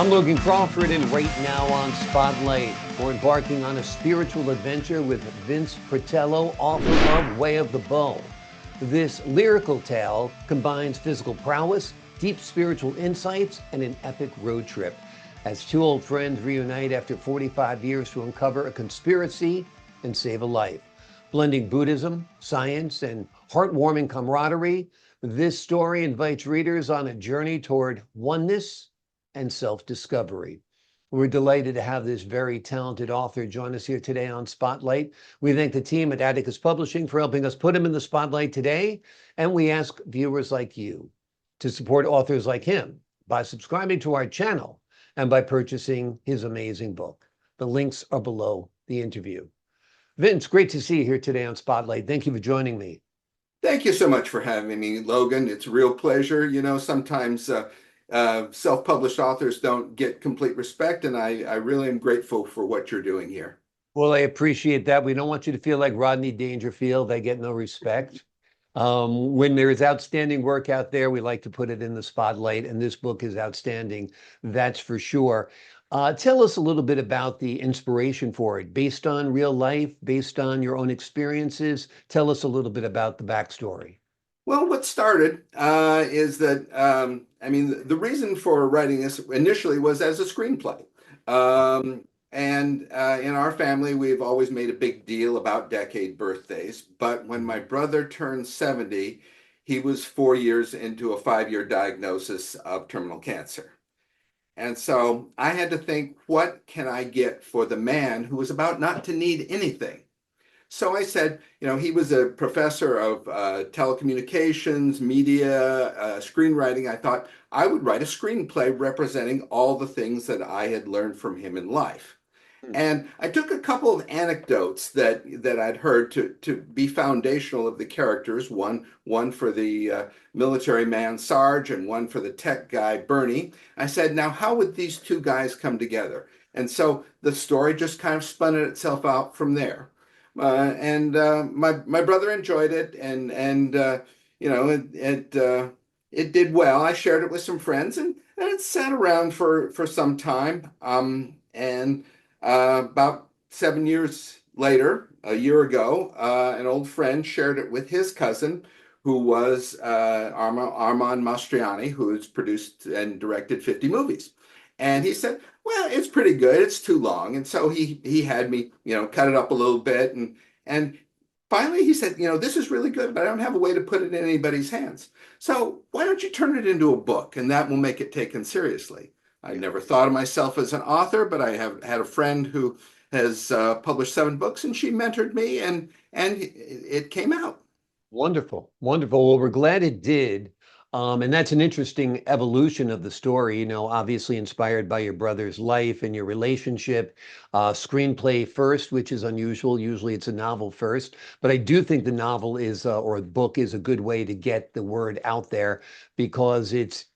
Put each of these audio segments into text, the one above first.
I'm Logan Crawford, and right now on Spotlight, we're embarking on a spiritual adventure with Vince Fratello, author of Way of the Bow. This lyrical tale combines physical prowess, deep spiritual insights, and an epic road trip as two old friends reunite after 45 years to uncover a conspiracy and save a life. Blending Buddhism, science, and heartwarming camaraderie, this story invites readers on a journey toward oneness and self-discovery. We're delighted to have this very talented author join us here today on Spotlight. We thank the team at Atticus Publishing for helping us put him in the spotlight today, and we ask viewers like you to support authors like him by subscribing to our channel and by purchasing his amazing book. The links are below the interview. Vince, great to see you here today on Spotlight. Thank you for joining me. Thank you so much for having me, Logan. It's a real pleasure. Sometimes self-published authors don't get complete respect, and I really am grateful for what you're doing here. Well, I appreciate that. We don't want you to feel like Rodney Dangerfield. They get no respect. When there is outstanding work out there, we like to put it in the spotlight, and this book is outstanding, that's for sure. Tell us a little bit about the inspiration for it, based on real life, based on your own experiences. Tell us a little bit about the backstory. Well, what started is that, the reason for writing this initially was as a screenplay. In our family, we've always made a big deal about decade birthdays. But when my brother turned 70, he was 4 years into a 5-year diagnosis of terminal cancer. And so I had to think, what can I get for the man who was about not to need anything? So I said, he was a professor of telecommunications, media, screenwriting. I thought I would write a screenplay representing all the things that I had learned from him in life. And I took a couple of anecdotes that I'd heard to be foundational of the characters, one for the military man, Sarge, and one for the tech guy, Bernie. I said, now, how would these two guys come together? And so the story just kind of spun itself out from there. My brother enjoyed it, and it did well. I shared it with some friends, and it sat around for some time. About 7 years later, a year ago, an old friend shared it with his cousin, who was Armand Mastriani, who's produced and directed 50 movies. And he said, well, it's pretty good. It's too long. And so he had me, cut it up a little bit. And finally he said, this is really good, but I don't have a way to put it in anybody's hands. So why don't you turn it into a book, and that will make it taken seriously. I never thought of myself as an author, but I have had a friend who has published 7 books, and she mentored me, and it came out. Wonderful, wonderful. Well, we're glad it did. And that's an interesting evolution of the story, obviously inspired by your brother's life and your relationship. Screenplay first, which is unusual. Usually it's a novel first. But I do think the novel is, or the book is a good way to get the word out there, because it's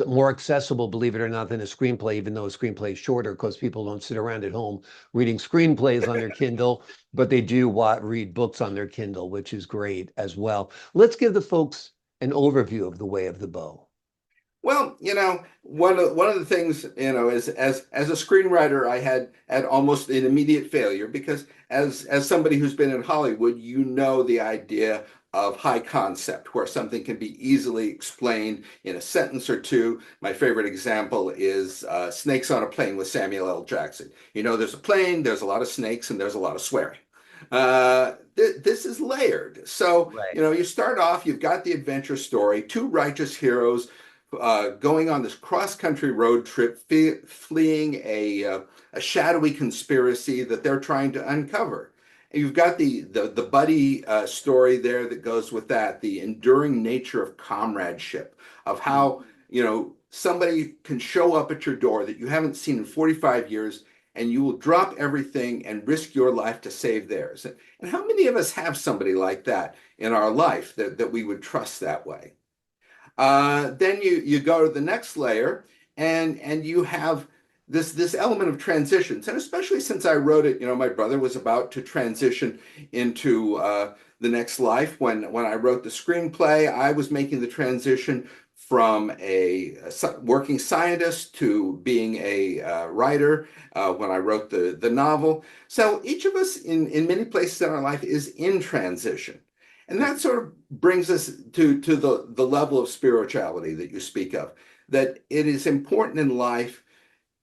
more accessible, believe it or not, than a screenplay, even though a screenplay is shorter, because people don't sit around at home reading screenplays on their Kindle, but they do read books on their Kindle, which is great as well. Let's give the folks an overview of The Way of the Bow. Well, one of the things, is as a screenwriter, I had almost an immediate failure, because as somebody who's been in Hollywood, the idea of high concept, where something can be easily explained in a sentence or two. My favorite example is Snakes on a Plane with Samuel L. Jackson. There's a plane, there's a lot of snakes, and there's a lot of swearing. This is layered. So, Right. you start off, you've got the adventure story, two righteous heroes going on this cross-country road trip, fleeing a shadowy conspiracy that they're trying to uncover. And you've got the buddy story there that goes with that, the enduring nature of comradeship, of how, somebody can show up at your door that you haven't seen in 45 years, and you will drop everything and risk your life to save theirs. And how many of us have somebody like that in our life that we would trust that way? Then you go to the next layer, and you have this element of transitions. And especially since I wrote it, my brother was about to transition into the next life. When I wrote the screenplay, I was making the transition from a working scientist to being a writer when I wrote the novel. So each of us in many places in our life is in transition. And that sort of brings us to the level of spirituality that you speak of, that it is important in life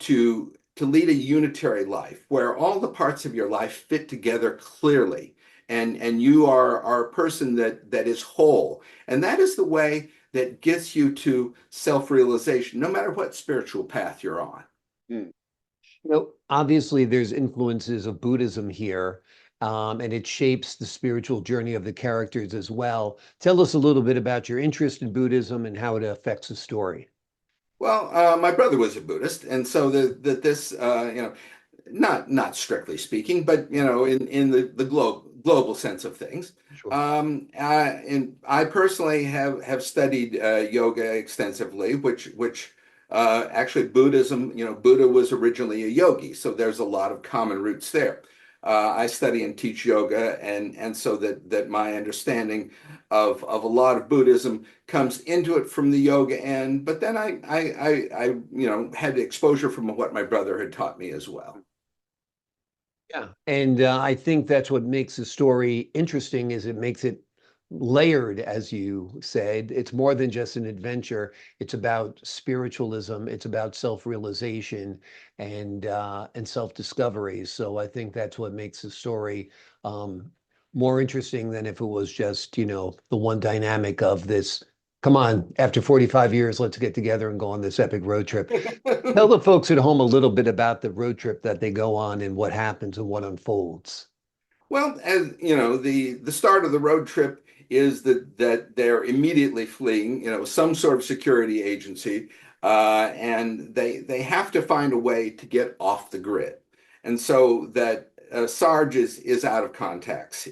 to lead a unitary life where all the parts of your life fit together clearly, and you are a person that is whole. And that is the way that gets you to self-realization, no matter what spiritual path you're on. Mm. Obviously, there's influences of Buddhism here, and it shapes the spiritual journey of the characters as well. Tell us a little bit about your interest in Buddhism and how it affects the story. Well, my brother was a Buddhist, and so that this, not strictly speaking, but in the global sense of things. Sure. And I personally have studied yoga extensively, which actually Buddhism, Buddha was originally a yogi, so there's a lot of common roots there. I study and teach yoga, and so that my understanding of a lot of Buddhism comes into it from the yoga end. But then I had exposure from what my brother had taught me as well. Yeah. And I think that's what makes the story interesting is it makes it layered, as you said. It's more than just an adventure. It's about spiritualism. It's about self-realization and self-discovery. So I think that's what makes the story more interesting than if it was just, the one dynamic of this. Come on, after 45 years, let's get together and go on this epic road trip. Tell the folks at home a little bit about the road trip that they go on and what happens and what unfolds. Well, as you know, the start of the road trip is that they're immediately fleeing, some sort of security agency, and they have to find a way to get off the grid, and so that Sarge is out of contacts.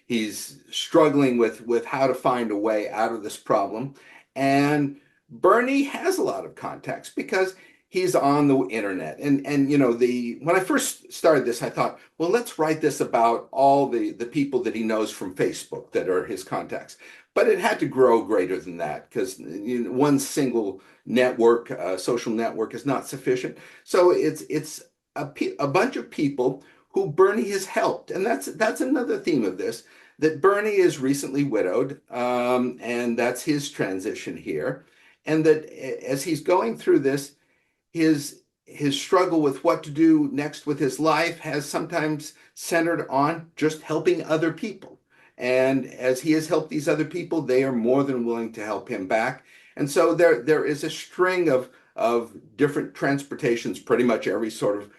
He's struggling with how to find a way out of this problem, and Bernie has a lot of contacts because he's on the internet. And the when I first started this, I thought, well, let's write this about all the people that he knows from Facebook that are his contacts. But it had to grow greater than that because one single network, social network, is not sufficient. So it's a bunch of people who Bernie has helped, and that's another theme of this. That Bernie is recently widowed, and that's his transition here, and that as he's going through this, his struggle with what to do next with his life has sometimes centered on just helping other people. And as he has helped these other people, they are more than willing to help him back. And so there is a string of different transportations, pretty much every sort of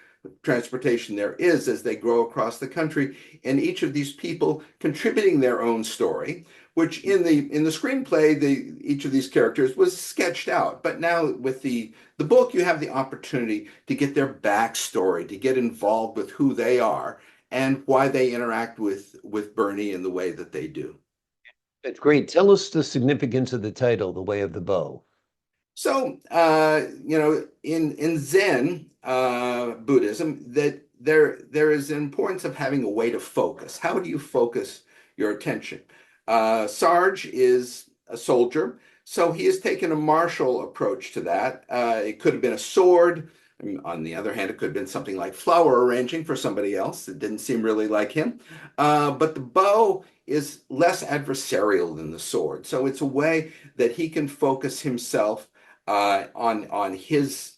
transportation there is as they grow across the country, and each of these people contributing their own story, which in the screenplay, each of these characters was sketched out. But now with the book, you have the opportunity to get their backstory, to get involved with who they are and why they interact with Bernie in the way that they do. That's great. Tell us the significance of the title, The Way of the Bow. So, in Zen Buddhism, that there is an importance of having a way to focus. How do you focus your attention? Sarge is a soldier, so he has taken a martial approach to that. It could have been a sword. On the other hand, it could have been something like flower arranging for somebody else. It didn't seem really like him. But the bow is less adversarial than the sword. So it's a way that he can focus himself on his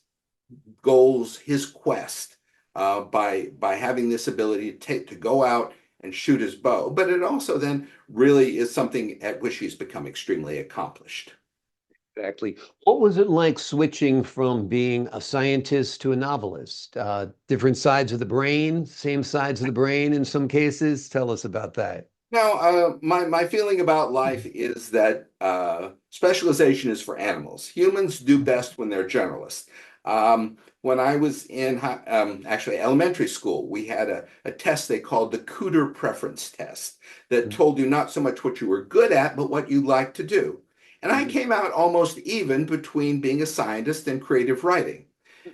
goals, his quest, by having this ability to go out and shoot his bow. But it also then really is something at which he's become extremely accomplished. Exactly. What was it like switching from being a scientist to a novelist? Different sides of the brain, same sides of the brain in some cases. Tell us about that. Now, my feeling about life is that specialization is for animals. Humans do best when they're generalists. When I was in actually elementary school, we had a test they called the Cooter Preference Test that told you not so much what you were good at, but what you like to do. And I came out almost even between being a scientist and creative writing.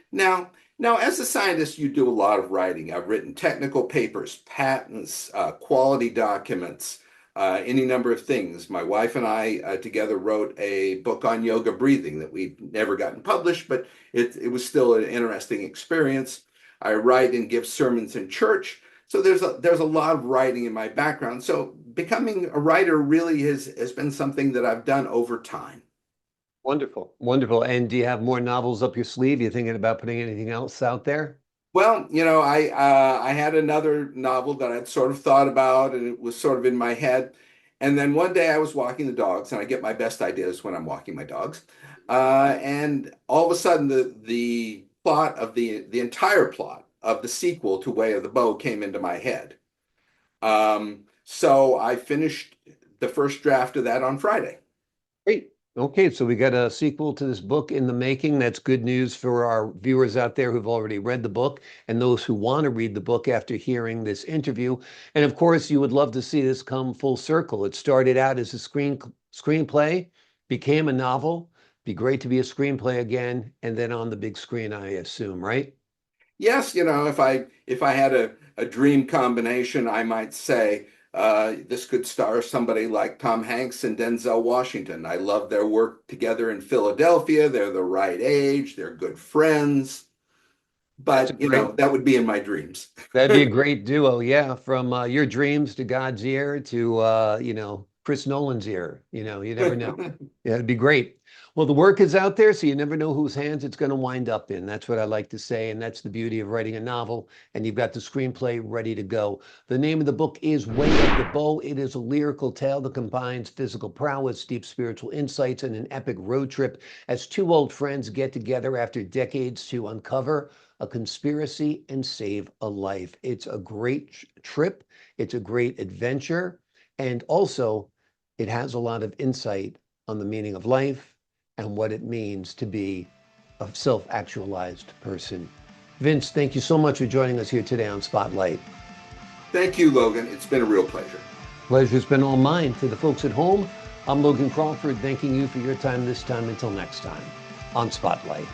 Now, Now, as a scientist, you do a lot of writing. I've written technical papers, patents, quality documents, any number of things. My wife and I together wrote a book on yoga breathing that we've never gotten published, but it was still an interesting experience. I write and give sermons in church. So there's a lot of writing in my background. So becoming a writer really has been something that I've done over time. Wonderful, wonderful. And do you have more novels up your sleeve? You thinking about putting anything else out there? Well, I had another novel that I'd sort of thought about, and it was sort of in my head. And then one day I was walking the dogs, and I get my best ideas when I'm walking my dogs. And all of a sudden, the plot of the entire plot of the sequel to Way of the Bow came into my head. So I finished the first draft of that on Friday. Great. Okay, so we got a sequel to this book in the making. That's good news for our viewers out there who've already read the book and those who want to read the book after hearing this interview. And of course, you would love to see this come full circle. It started out as a screenplay, became a novel. Be great to be a screenplay again, and then on the big screen, I assume, right? Yes, if I had a dream combination, I might say this could star somebody like Tom Hanks and Denzel Washington. I love their work together in Philadelphia. They're the right age. They're good friends. That's a But great that would be in my dreams. That'd be a great duo, yeah. From your dreams to God's ear to Chris Nolan's ear. You never know. Yeah, it'd be great. Well, the work is out there, so you never know whose hands it's going to wind up in. That's what I like to say, and that's the beauty of writing a novel. And you've got the screenplay ready to go. The name of the book is Way of the Bow. It is a lyrical tale that combines physical prowess, deep spiritual insights, and an epic road trip as two old friends get together after decades to uncover a conspiracy and save a life. It's a great trip. It's a great adventure. And also, it has a lot of insight on the meaning of life and what it means to be a self-actualized person. Vince, thank you so much for joining us here today on Spotlight. Thank you, Logan. It's been a real pleasure. Pleasure's been all mine. To the folks at home, I'm Logan Crawford, thanking you for your time this time. Until next time on Spotlight.